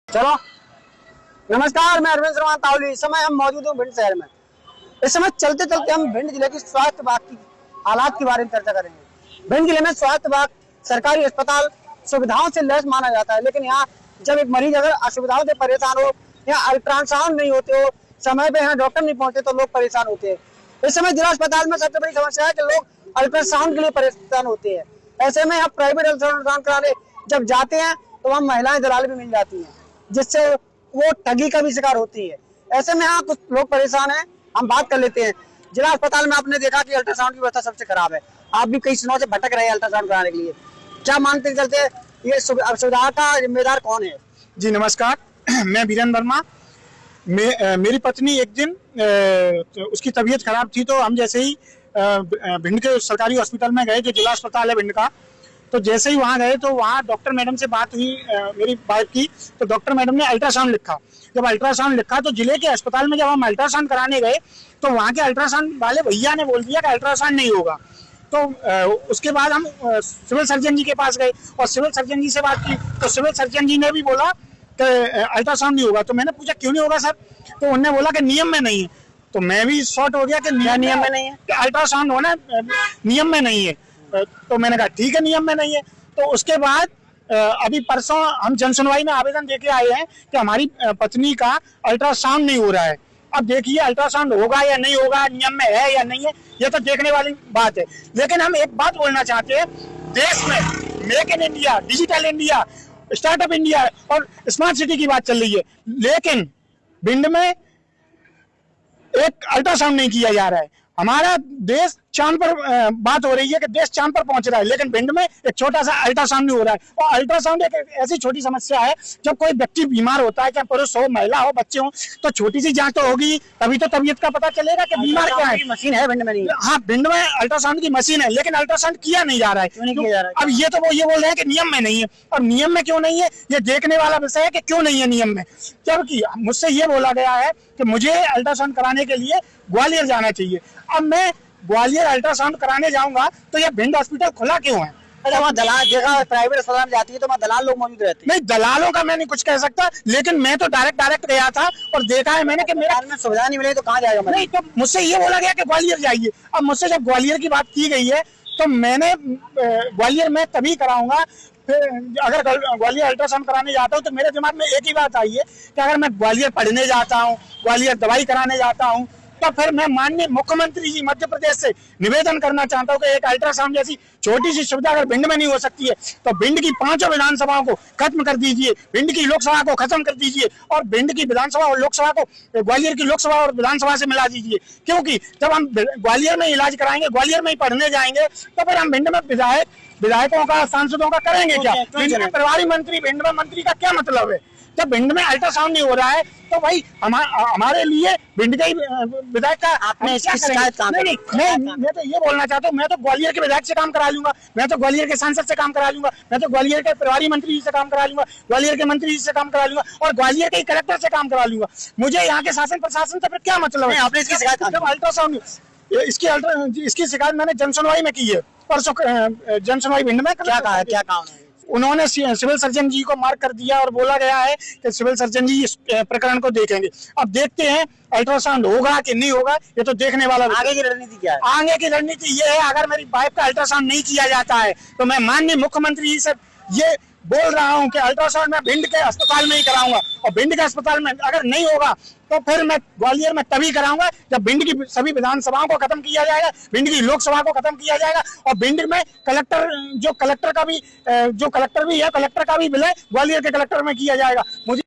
चलो, नमस्कार। मैं अरविंद श्रीमान तावली। इस समय हम मौजूद हूँ भिंड शहर में। इस समय चलते चलते हम भिंड जिले की स्वास्थ्य विभाग की हालात के बारे में चर्चा करेंगे। भिंड जिले में स्वास्थ्य विभाग सरकारी अस्पताल सुविधाओं से लैस माना जाता है, लेकिन यहाँ जब एक मरीज अगर असुविधाओं से परेशान हो या अल्ट्रासाउंड नहीं होते हो, समय पे यहाँ डॉक्टर नहीं पहुंचे तो लोग परेशान होते हैं। इस समय जिला अस्पताल में सबसे बड़ी समस्या है कि लोग अल्ट्रासाउंड के लिए परेशान होते हैं। ऐसे में यहाँ प्राइवेट अल्ट्रासाउंड कराने जब जाते हैं तो वहाँ महिलाएं दलाल भी मिल जाती हैं, जिससे वो ठगी का भी शिकार होती है। ऐसे में यहाँ कुछ लोग परेशान हैं, हम बात कर लेते हैं। जिला अस्पताल में आपने देखा कि अल्ट्रासाउंड की व्यवस्था सबसे खराब है। आप भी कई दिनों से भटक रहे हैं अल्ट्रासाउंड कराने के लिए। क्या मानते चलते ये सुविधा का जिम्मेदार कौन है? जी नमस्कार, मैं वीरेंद्र वर्मा। मेरी पत्नी एक दिन उसकी तबीयत खराब थी, तो हम जैसे ही भिंड के सरकारी हॉस्पिटल में गए, जो जिला अस्पताल है भिंड का, तो जैसे ही वहाँ गए तो वहाँ डॉक्टर मैडम से बात हुई मेरी वाइफ की। तो डॉक्टर मैडम ने अल्ट्रासाउंड लिखा। जब अल्ट्रासाउंड लिखा तो जिले के अस्पताल में जब हम अल्ट्रासाउंड कराने गए तो वहाँ के अल्ट्रासाउंड वाले भैया ने बोल दिया कि अल्ट्रासाउंड नहीं होगा। तो उसके बाद हम सिविल सर्जन जी के पास गए और सिविल सर्जन जी से बात की, तो सिविल सर्जन जी ने भी बोला कि अल्ट्रासाउंड नहीं होगा। तो मैंने पूछा क्यों नहीं होगा सर? तो उन्होंने बोला कि नियम में नहीं है। तो मैं भी शॉर्ट हो गया कि नियम में नहीं है, अल्ट्रासाउंड होना नियम में नहीं है। तो मैंने कहा ठीक है, नियम में नहीं है। तो उसके बाद अभी परसों हम जनसुनवाई में आवेदन देके आए हैं कि हमारी पत्नी का अल्ट्रासाउंड नहीं हो रहा है। अब देखिए अल्ट्रासाउंड होगा या नहीं होगा, नियम में है या नहीं है, ये तो देखने वाली बात है। लेकिन हम एक बात बोलना चाहते हैं, देश में make in India, digital India, startup India और स्मार्ट सिटी की बात चल रही है, लेकिन भिंड में एक अल्ट्रासाउंड नहीं किया जा रहा है। हमारा देश चांद पर बात हो रही है कि देश चांद पर पहुंच रहा है, लेकिन भिंड में एक छोटा सा अल्ट्रासाउंड नहीं हो रहा है। और अल्ट्रासाउंड एक ऐसी छोटी समस्या है, जब कोई व्यक्ति बीमार होता है, चाहे पुरुष हो, महिला हो, बच्चे हो, तो छोटी सी जांच तो होगी, तभी तो तबीयत का पता चलेगा कि बीमार क्या है। मशीन है भिंड में? नहीं। हाँ, भिंड में अल्ट्रासाउंड की मशीन है, लेकिन अल्ट्रासाउंड किया नहीं जा रहा है। क्यों नहीं किया जा रहा है? अब ये तो वो ये बोल रहे हैं कि नियम में नहीं है। अब नियम में क्यों नहीं है, ये देखने वाला विषय है कि क्यों नहीं है नियम में। जबकि मुझसे ये बोला गया है कि मुझे अल्ट्रासाउंड कराने के लिए ग्वालियर जाना चाहिए। अब मैं ग्वालियर अल्ट्रासाउंड कराने जाऊंगा तो ये भिंड हॉस्पिटल खुला क्यों है? अच्छा, वहाँ दलाल देखा, प्राइवेट अस्पताल में जाती है तो वहाँ दलाल लोग मौजूद रहते हैं। नहीं, दलालों का मैं नहीं कुछ कह सकता, लेकिन मैं तो डायरेक्ट गया था और देखा है मैंने कि मेरे में सुविधा नहीं मिले तो कहाँ जाएगा? नहीं, तो मुझसे ये बोला गया कि ग्वालियर जाइए। अब मुझसे जब ग्वालियर की बात की गई है तो मैंने ग्वालियर में तभी कराऊंगा। अगर ग्वालियर अल्ट्रासाउंड कराने जाता हूँ तो मेरे दिमाग में एक ही बात आई है कि अगर मैं ग्वालियर पढ़ने जाता हूँ, ग्वालियर दवाई कराने जाता हूँ, तो फिर मैं माननीय मुख्यमंत्री जी मध्य प्रदेश से निवेदन करना चाहता हूँ कि एक अल्ट्रासाउंड जैसी छोटी सी सुविधा अगर भिंड में नहीं हो सकती है तो भिंड की 5 विधानसभाओं को खत्म कर दीजिए, भिंड की लोकसभा को खत्म कर दीजिए और भिंड की विधानसभा और लोकसभा को ग्वालियर की लोकसभा और विधानसभा से मिला दीजिए। क्योंकि जब हम ग्वालियर में इलाज कराएंगे, ग्वालियर में ही पढ़ने जाएंगे, तो फिर हम भिंड में विधायकों का, सांसदों का करेंगे क्या? भिंड में प्रभारी मंत्री, भिंड में मंत्री का क्या मतलब है? जब भिंड में अल्ट्रासाउंड नहीं हो रहा है तो भाई हमारे लिए भिंड के विधायक का आपने इसकी शिकायत नहीं, मैं तो ये बोलना चाहता हूँ, मैं तो ग्वालियर के विधायक से काम करा लूंगा, मैं तो ग्वालियर के सांसद से काम करा लूंगा, मैं तो ग्वालियर के प्रभारी मंत्री जी से काम करा लूंगा, ग्वालियर के मंत्री जी से काम करा लूंगा और ग्वालियर के कलेक्टर से काम करा लूंगा। मुझे यहाँ के शासन प्रशासन से फिर क्या मतलब है? आपने इसकी शिकायत अल्ट्रासाउंड इसकी शिकायत मैंने जनसुनवाई में की है, परसों जनसुनवाई भिंड में। क्या कहा है, क्या कहा उन्होंने सिविल सर्जन जी को मार्क कर दिया और बोला गया है कि सिविल सर्जन जी इस प्रकरण को देखेंगे। अब देखते हैं अल्ट्रासाउंड होगा कि नहीं होगा, ये तो देखने वाला। आगे की रणनीति क्या है? आगे की रणनीति ये है, अगर मेरी वाइफ का अल्ट्रासाउंड नहीं किया जाता है तो मैं माननीय मुख्यमंत्री जी से ये बोल रहा हूं कि अल्ट्रासाउंड मैं भिंड के अस्पताल में ही कराऊंगा और भिंड के अस्पताल में अगर नहीं होगा तो फिर मैं ग्वालियर में तभी कराऊंगा जब भिंड की सभी विधानसभाओं को खत्म किया जाएगा, भिंड की लोकसभा को खत्म किया जाएगा और भिंड में कलेक्टर का भी विलय ग्वालियर के कलेक्टर में किया जाएगा। मुझे